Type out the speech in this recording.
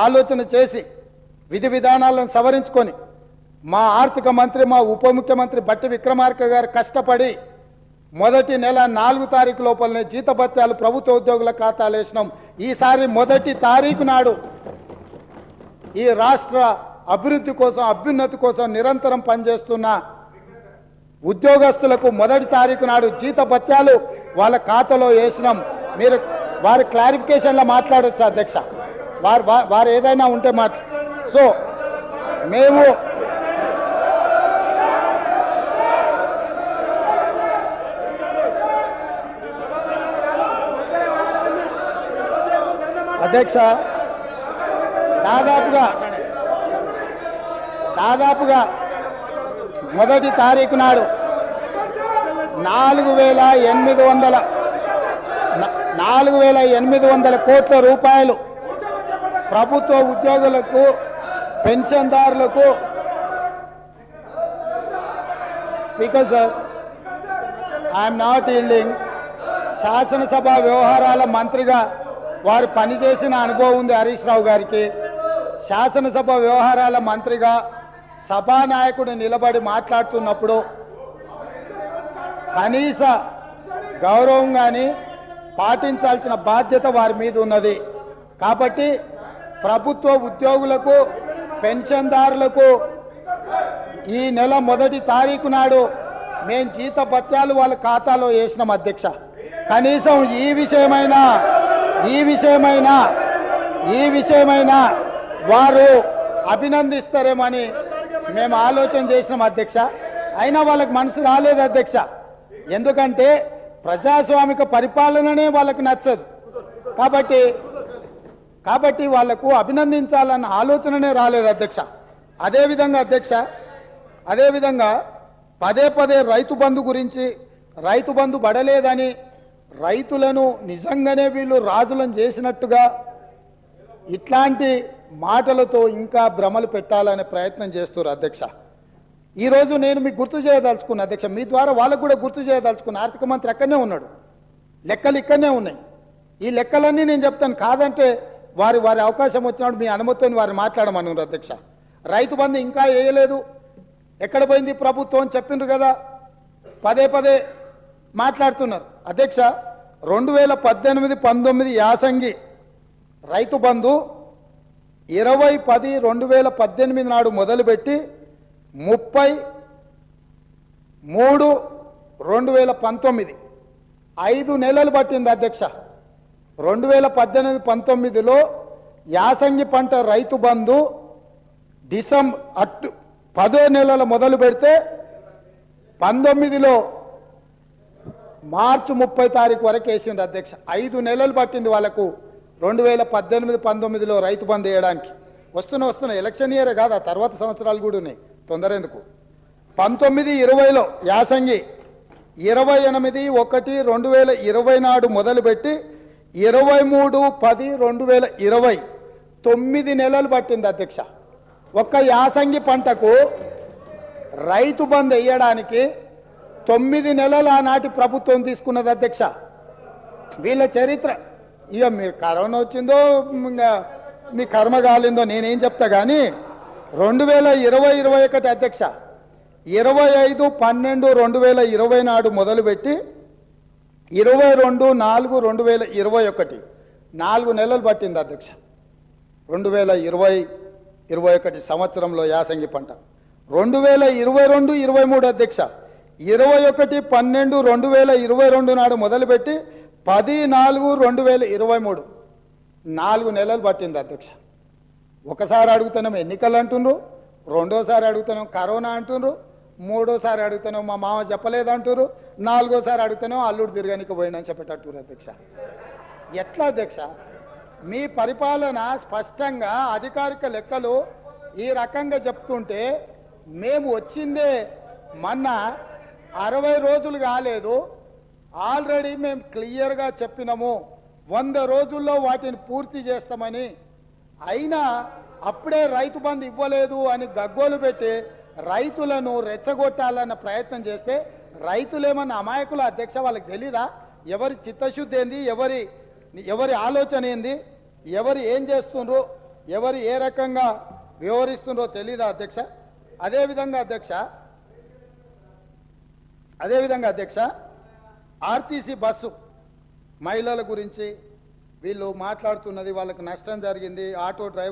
ఆలోచన చేసి విధి విధానాలను సవరించుకొని మా ఆర్థిక మంత్రి మా ఉప ముఖ్యమంత్రి బట్టి విక్రమార్క గారు కష్టపడి మొదటి నెల 4 తారీఖు లోపలనే జీతభత్యాలు ప్రభుత్వ ఉద్యోగుల ఖాతాలు వేసినాం. ఈసారి మొదటి తారీఖు నాడు ఈ రాష్ట్ర అభివృద్ధి కోసం అభ్యున్నతి కోసం నిరంతరం పనిచేస్తున్న ఉద్యోగస్తులకు మొదటి తారీఖు నాడు జీతభత్యాలు వాళ్ళ ఖాతాలో వేసినాం. మీరు వారి క్లారిఫికేషన్లో మాట్లాడొచ్చు అధ్యక్ష, వారు ఏదైనా ఉంటే సో మేము అధ్యక్ష దాదాపుగా మొదటి తారీఖు నాడు 4,800 కోట్ల రూపాయలు ప్రభుత్వ ఉద్యోగులకు పెన్షన్దారులకు speaker sir I'm not yielding శాసనసభ వ్యవహారాల మంత్రిగా వారు పనిచేసిన అనుభవం ఉంది హరీష్ రావు గారికి. శాసనసభ వ్యవహారాల మంత్రిగా సభానాయకుడు నిలబడి మాట్లాడుతున్నప్పుడు కనీస గౌరవం కానీ పాటించాల్సిన బాధ్యత వారి మీద ఉన్నది. కాబట్టి ప్రభుత్వ ఉద్యోగులకు పెన్షన్దారులకు ఈ నెల మొదటి తారీఖు నాడు మేము జీతభత్యాలు వాళ్ళ ఖాతాలో వేసినాం అధ్యక్ష. కనీసం ఈ విషయమైనా వారు అభినందిస్తారేమని మేము ఆలోచన చేసినాం అధ్యక్ష. అయినా వాళ్ళకి మనసు రాలేదు అధ్యక్ష. ఎందుకంటే ప్రజాస్వామిక పరిపాలననే వాళ్ళకు నచ్చదు. కాబట్టి వాళ్లకు అభినందించాలన్న ఆలోచననే రాలేదు అధ్యక్ష. అదేవిధంగా పదే రైతు బంధు గురించి, రైతు బంధు పడలేదని రైతులను నిజంగానే వీళ్ళు రాజులను చేసినట్టుగా ఇట్లాంటి మాటలతో ఇంకా భ్రమలు పెట్టాలనే ప్రయత్నం చేస్తున్నారు అధ్యక్ష. ఈరోజు నేను మీకు గుర్తు చేయదలుచుకున్నా అధ్యక్ష, మీ ద్వారా వాళ్ళకు కూడా గుర్తు చేయదలుచుకున్నా. ఆర్థిక మంత్రి అక్కడనే ఉన్నాడు, లెక్కలు ఇక్కడనే ఉన్నాయి. ఈ లెక్కలన్నీ నేను చెప్తాను, కాదంటే వారి అవకాశం వచ్చినప్పుడు మీ అనుమతితో వారు మాట్లాడమన్నారు అధ్యక్ష. రైతు బంధు ఇంకా వేయలేదు, ఎక్కడ పోయింది ప్రభుత్వం అని చెప్పిండ్రు కదా, పదే మాట్లాడుతున్నారు అధ్యక్ష. 2018-19 యాసంగి రైతు బంధు 20-10-2018 నాడు మొదలుపెట్టి 30-3-2019 5 నెలలు పట్టింది అధ్యక్ష. 2018-19లో యాసంగి పంట రైతు బంధు డిసెంబర్ 10 నెలలు మొదలు పెడితే 19లో మార్చి 30 తారీఖు వరకు వేసింది అధ్యక్ష. 5 నెలలు పట్టింది వాళ్ళకు 2018-19లో రైతు బంధు వేయడానికి. వస్తున్నా ఎలక్షన్ ఇయరే కాదు, ఆ తర్వాత సంవత్సరాలు కూడా ఉన్నాయి, తొందర ఎందుకు. 19-20లో యాసంగి 28-1-2020 నాడు మొదలుపెట్టి 23-10-2020 9 నెలలు పట్టింది అధ్యక్ష. ఒక్క యాసంగి పంటకు రైతు బంధు వేయడానికి 9 నెలలు ఆనాటి ప్రభుత్వం తీసుకున్నది అధ్యక్ష. వీళ్ళ చరిత్ర ఇక మీ కరోనా వచ్చిందో మీ కర్మ కాలిందో నేనేం చెప్తా కానీ 2020-21 అధ్యక్ష 25-12-2020 నాడు మొదలుపెట్టి 22-4-2021 4 నెలలు పట్టింది అధ్యక్ష. 2020-21 సంవత్సరంలో యాసంగి పంట. 2022-23 అధ్యక్ష 21-12-2022 నాడు మొదలుపెట్టి 10-4-2023 4 నెలలు పట్టింది అధ్యక్ష. ఒకసారి అడుగుతున్నాం ఎన్నికలు అంటుండ్రు, రెండోసారి అడుగుతున్నాం కరోనా అంటుండ్రు, మూడోసారి అడుగుతున్నాం మా మామ చెప్పలేదు అంటున్నారు, నాలుగోసారి అడుగుతున్నాం అల్లుడు తిరగనికి పోయినని చెప్పేటట్టు అధ్యక్ష. ఎట్లా అధ్యక్ష మీ పరిపాలన స్పష్టంగా అధికారిక లెక్కలు ఈ రకంగా చెప్తుంటే మేము వచ్చిందే మొన్న 60 రోజులు కాలేదు, ఆల్రెడీ మేము క్లియర్గా చెప్పినాము 100 రోజుల్లో వాటిని పూర్తి చేస్తామని. అయినా అప్పుడే రైతు బంధు ఇవ్వలేదు అని గగ్గోలు పెట్టి రైతులను రెచ్చగొట్టాలన్న ప్రయత్నం చేస్తే రైతులేమన్నా అమాయకుల అధ్యక్ష? వాళ్ళకి తెలీదా ఎవరి చిత్తశుద్ధి ఏంది, ఎవరి ఆలోచన ఏంది, ఎవరు ఏం చేస్తుండ్రు? ఎవరు ఏ రకంగా వ్యవహరిస్తుందో తెలీదా అధ్యక్ష? అదేవిధంగా అధ్యక్ష ఆర్టీసీ బస్సు మహిళల గురించి వీళ్ళు మాట్లాడుతున్నది, వాళ్ళకు నష్టం జరిగింది, ఆటో డ్రైవర్